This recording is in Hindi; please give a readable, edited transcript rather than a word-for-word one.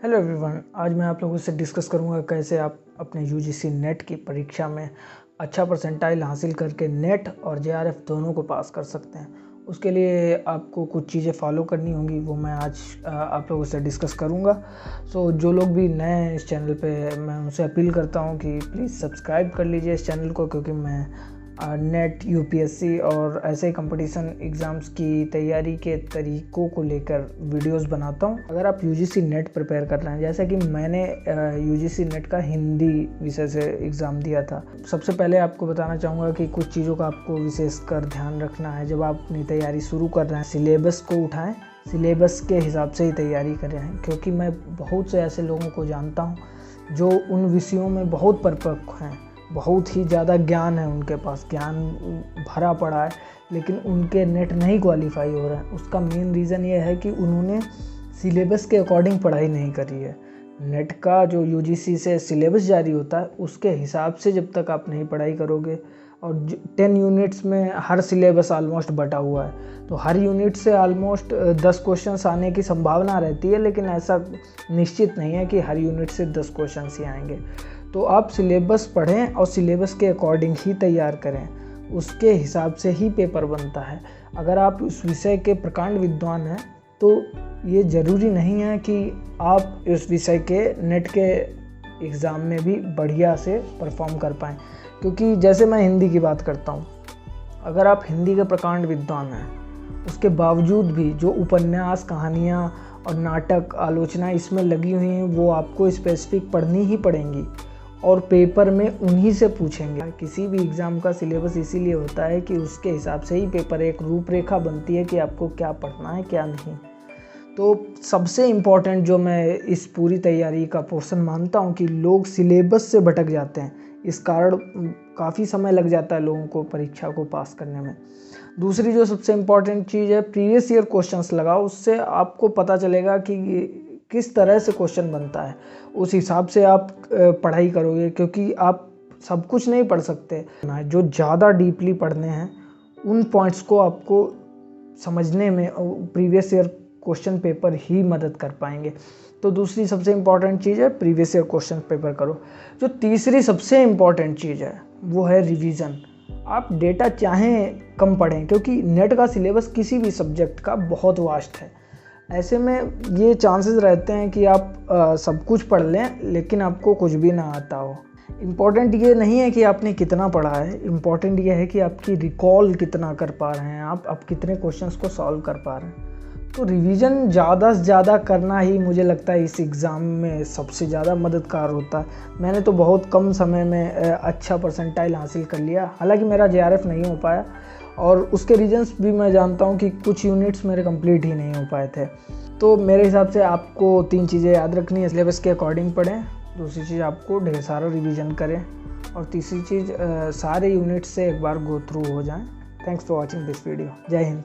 हेलो एवरीवन, आज मैं आप लोगों से डिस्कस करूंगा कैसे आप अपने यूजीसी नेट की परीक्षा में अच्छा परसेंटाइल हासिल करके नेट और जेआरएफ दोनों को पास कर सकते हैं। उसके लिए आपको कुछ चीज़ें फॉलो करनी होंगी, वो मैं आज आप लोगों से डिस्कस करूंगा। सो जो लोग भी नए हैं इस चैनल पे, मैं उनसे अपील करता हूं कि प्लीज़ सब्सक्राइब कर लीजिए इस चैनल को, क्योंकि मैं नेट, यूपीएससी और ऐसे कंपटीशन एग्ज़ाम्स की तैयारी के तरीक़ों को लेकर वीडियोस बनाता हूं। अगर आप यूजीसी नेट प्रिपेयर कर रहे हैं, जैसे कि मैंने यूजीसी नेट का हिंदी विषय से एग्ज़ाम दिया था, सबसे पहले आपको बताना चाहूँगा कि कुछ चीज़ों का आपको विशेषकर ध्यान रखना है। जब आप अपनी तैयारी शुरू कर रहे हैं, सिलेबस को उठाएँ, सिलेबस के हिसाब से ही तैयारी करें, क्योंकि मैं बहुत से ऐसे लोगों को जानता हूँ जो उन विषयों में बहुत परिपक्व हैं, बहुत ही ज़्यादा ज्ञान है, उनके पास ज्ञान भरा पड़ा है, लेकिन उनके नेट नहीं क्वालिफाई हो रहा है। उसका मेन रीज़न ये है कि उन्होंने सिलेबस के अकॉर्डिंग पढ़ाई नहीं करी है। नेट का जो यूजीसी से सिलेबस जारी होता है, उसके हिसाब से जब तक आप नहीं पढ़ाई करोगे, और 10 यूनिट्स में हर सिलेबस ऑलमोस्ट बटा हुआ है, तो हर यूनिट से ऑलमोस्ट 10 क्वेश्चंस आने की संभावना रहती है, लेकिन ऐसा निश्चित नहीं है कि हर यूनिट से 10 क्वेश्चंस ही आएंगे। तो आप सिलेबस पढ़ें और सिलेबस के अकॉर्डिंग ही तैयार करें, उसके हिसाब से ही पेपर बनता है। अगर आप उस विषय के प्रकांड विद्वान हैं, तो ये ज़रूरी नहीं है कि आप इस विषय के नेट के एग्ज़ाम में भी बढ़िया से परफॉर्म कर पाएँ। क्योंकि जैसे मैं हिंदी की बात करता हूँ, अगर आप हिंदी के प्रकांड विद्वान हैं, उसके बावजूद भी जो उपन्यास, कहानियाँ और नाटक, आलोचना इसमें लगी हुई हैं, वो आपको स्पेसिफिक पढ़नी ही पड़ेंगी और पेपर में उन्हीं से पूछेंगे। किसी भी एग्ज़ाम का सिलेबस इसीलिए होता है कि उसके हिसाब से ही पेपर एक रूपरेखा बनती है कि आपको क्या पढ़ना है, क्या नहीं। तो सबसे इम्पॉर्टेंट जो मैं इस पूरी तैयारी का पोर्शन मानता हूँ कि लोग सिलेबस से भटक जाते हैं, इस कारण काफ़ी समय लग जाता है लोगों को परीक्षा को पास करने में। दूसरी जो सबसे इम्पॉर्टेंट चीज़ है, प्रीवियस ईयर क्वेश्चंस लगाओ, उससे आपको पता चलेगा कि किस तरह से क्वेश्चन बनता है, उस हिसाब से आप पढ़ाई करोगे, क्योंकि आप सब कुछ नहीं पढ़ सकते। जो ज़्यादा डीपली पढ़ने हैं, उन पॉइंट्स को आपको समझने में प्रीवियस ईयर क्वेश्चन पेपर ही मदद कर पाएंगे। तो दूसरी सबसे इम्पॉर्टेंट चीज़ है प्रीवियस ईयर क्वेश्चन पेपर करो। जो तीसरी सबसे इम्पॉर्टेंट चीज़ है वो है रिवीजन। आप डेटा चाहें कम पढ़ें, क्योंकि नेट का सिलेबस किसी भी सब्जेक्ट का बहुत वास्ट है। ऐसे में ये चांसेस रहते हैं कि आप सब कुछ पढ़ लें, लेकिन आपको कुछ भी ना आता हो। इम्पॉर्टेंट ये नहीं है कि आपने कितना पढ़ा है, इम्पॉर्टेंट ये है कि आपकी रिकॉल कितना कर पा रहे हैं, आप कितने क्वेश्चंस को सॉल्व कर पा रहे हैं। तो रिवीजन ज़्यादा से ज़्यादा करना ही मुझे लगता है इस एग्ज़ाम में सबसे ज़्यादा मददगार होता है। मैंने तो बहुत कम समय में अच्छा परसेंटाइल हासिल कर लिया, हालांकि मेरा जेआरएफ नहीं हो पाया, और उसके रीजंस भी मैं जानता हूँ कि कुछ यूनिट्स मेरे कंप्लीट ही नहीं हो पाए थे। तो मेरे हिसाब से आपको 3 चीज़ें याद रखनी है, सिलेबस के अकॉर्डिंग पढ़ें, दूसरी चीज़ आपको ढेर सारा रिवीजन करें, और तीसरी चीज़ सारे यूनिट्स से एक बार गो थ्रू हो जाएं। Thanks for watching this video. जय हिंद।